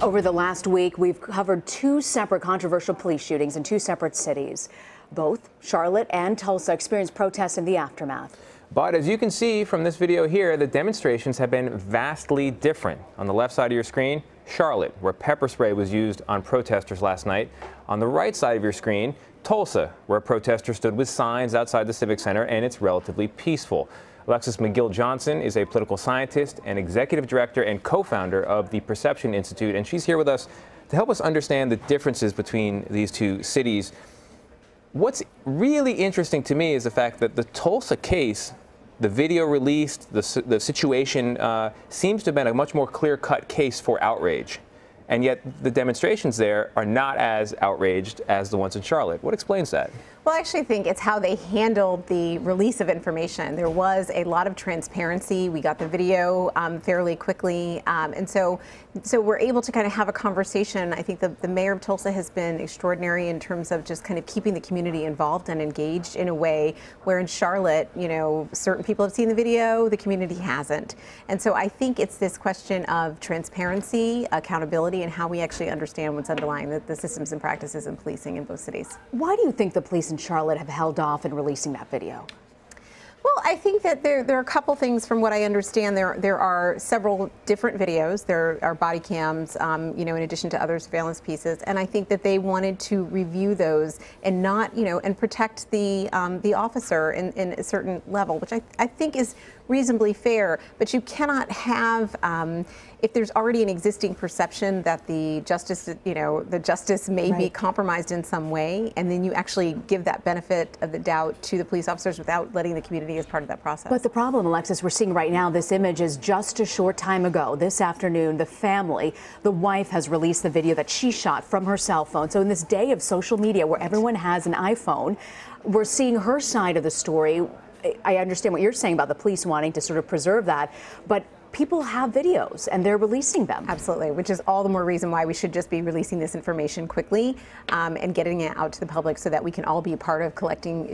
Over the last week, we've covered two separate controversial police shootings in two separate cities. Both Charlotte and Tulsa experienced protests in the aftermath. But as you can see from this video here, the demonstrations have been vastly different. On the left side of your screen, Charlotte, where pepper spray was used on protesters last night. On the right side of your screen, Tulsa, where protesters stood with signs outside the Civic Center, and it's relatively peaceful. Alexis McGill Johnson is a political scientist and executive director and co-founder of the Perception Institute, and she's here with us to help us understand the differences between these two cities. What's really interesting to me is the fact that the Tulsa case, the video released, the situation seems to have been a much more clear-cut case for outrage. And yet the demonstrations there are not as outraged as the ones in Charlotte. What explains that? Well, I actually think it's how they handled the release of information. There was a lot of transparency. We got the video fairly quickly. And so we're able to kind of have a conversation. I think the mayor of Tulsa has been extraordinary in terms of just kind of keeping the community involved and engaged in a way where in Charlotte, you know, certain people have seen the video, the community hasn't. And so I think it's this question of transparency, accountability, and how we actually understand what's underlying the systems and practices in policing in both cities. Why do you think the police in Charlotte have held off in releasing that video? Well, I think that there are a couple things from what I understand. There are several different videos. There are body cams, you know, in addition to other surveillance pieces. And I think that they wanted to review those and not, you know, and protect the officer in a certain level, which I think is reasonably fair. But you cannot have, if there's already an existing perception that the justice, you know, the justice may be compromised in some way, and then you actually give that benefit of the doubt to the police officers without letting the community as part of that process. But the problem, Alexis, we're seeing right now, this image is just a short time ago. This afternoon, the family, the wife has released the video that she shot from her cell phone. So in this day of social media where everyone has an iPhone, we're seeing her side of the story. I understand what you're saying about the police wanting to sort of preserve that, but people have videos and they're releasing them. Absolutely, which is all the more reason why we should just be releasing this information quickly and getting it out to the public so that we can all be a part of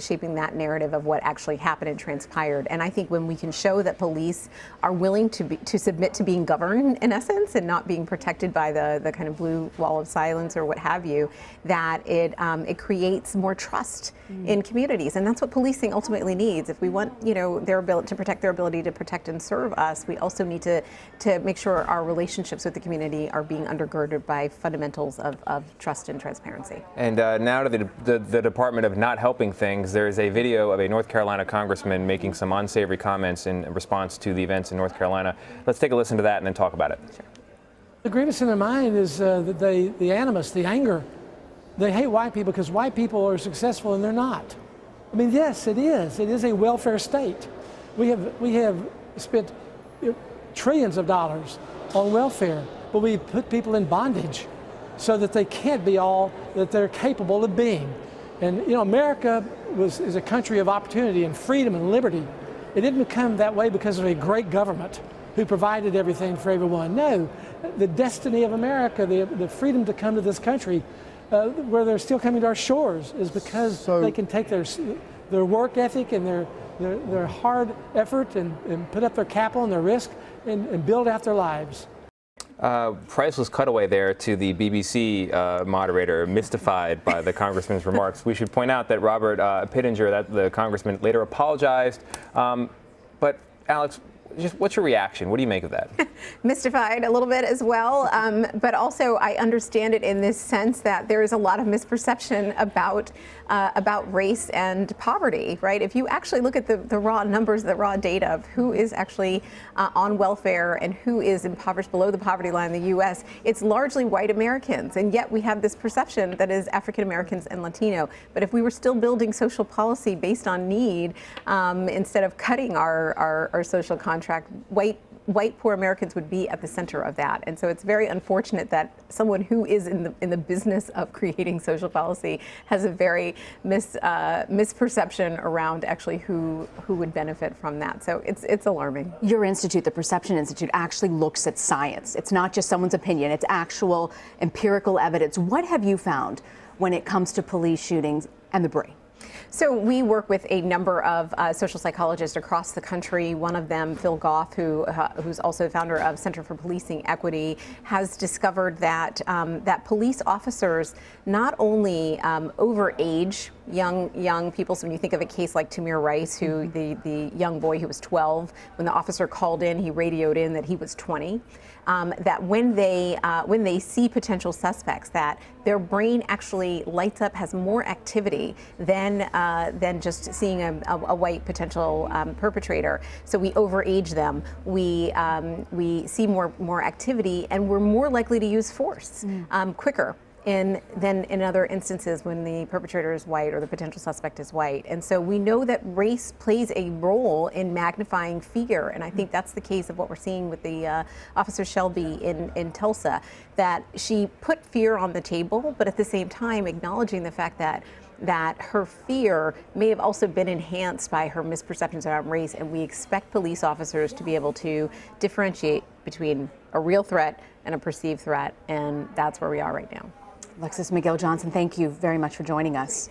shaping that narrative of what actually happened and transpired. And I think when we can show that police are willing to submit to being governed in essence and not being protected by the kind of blue wall of silence or what have you, that it creates more trust in communities. And that's what policing ultimately needs. If we want, you know, their ability to protect their ability to protect and serve us, we also need to make sure our relationships with the community are being undergirded by fundamentals of trust and transparency. And now to the Department of not helping things, there is a video of a North Carolina congressman making some unsavory comments in response to the events in North Carolina. Let's take a listen to that and then talk about it. Sure. The grievance in their mind is that the animus, the anger. They hate white people because white people are successful and they're not. I mean, yes, it is. It is a welfare state. We have spent trillions of dollars on welfare, but we put people in bondage so that they can't be all that they're capable of being. And you know, America is a country of opportunity and freedom and liberty. It didn't become that way because of a great government who provided everything for everyone. No, the destiny of America, the freedom to come to this country, where they're still coming to our shores, is because they can take their work ethic and their hard effort and put up their capital and their risk and build out their lives. Priceless cutaway there to the BBC moderator, mystified by the congressman's remarks. We should point out that Robert Pittenger, the congressman, later apologized. But Alex, just what's your reaction? What do you make of that? Mystified a little bit as well, but also I understand it in this sense that there is a lot of misperception about race and poverty, right? If you actually look at the raw numbers, the raw data of who is actually on welfare and who is impoverished below the poverty line in the U.S., it's largely white Americans, and yet we have this perception that is African Americans and Latino. But if we were still building social policy based on need, instead of cutting our social contract, white poor Americans would be at the center of that. And so it's very unfortunate that someone who is in the business of creating social policy has a very misperception around actually who would benefit from that. So it's alarming. Your institute, the Perception Institute, actually looks at science. It's not just someone's opinion, it's actual empirical evidence. What have you found when it comes to police shootings and the brain? So we work with a number of social psychologists across the country. One of them, Phil Goff, who's also founder of Center for Policing Equity, has discovered that that police officers not only overage young people. So when you think of a case like Tamir Rice, who the young boy who was 12, when the officer called in, he radioed in that he was 20. That when they see potential suspects, that their brain actually lights up, has more activity than just seeing a white potential perpetrator. So we overage them. We see more activity, and we're more likely to use force quicker than in other instances when the perpetrator is white or the potential suspect is white. And so we know that race plays a role in magnifying fear, and I think that's the case of what we're seeing with the Officer Shelby in Tulsa, that she put fear on the table, but at the same time acknowledging the fact that her fear may have also been enhanced by her misperceptions around race, and we expect police officers to be able to differentiate between a real threat and a perceived threat, and that's where we are right now. Alexis McGill Johnson, thank you very much for joining us.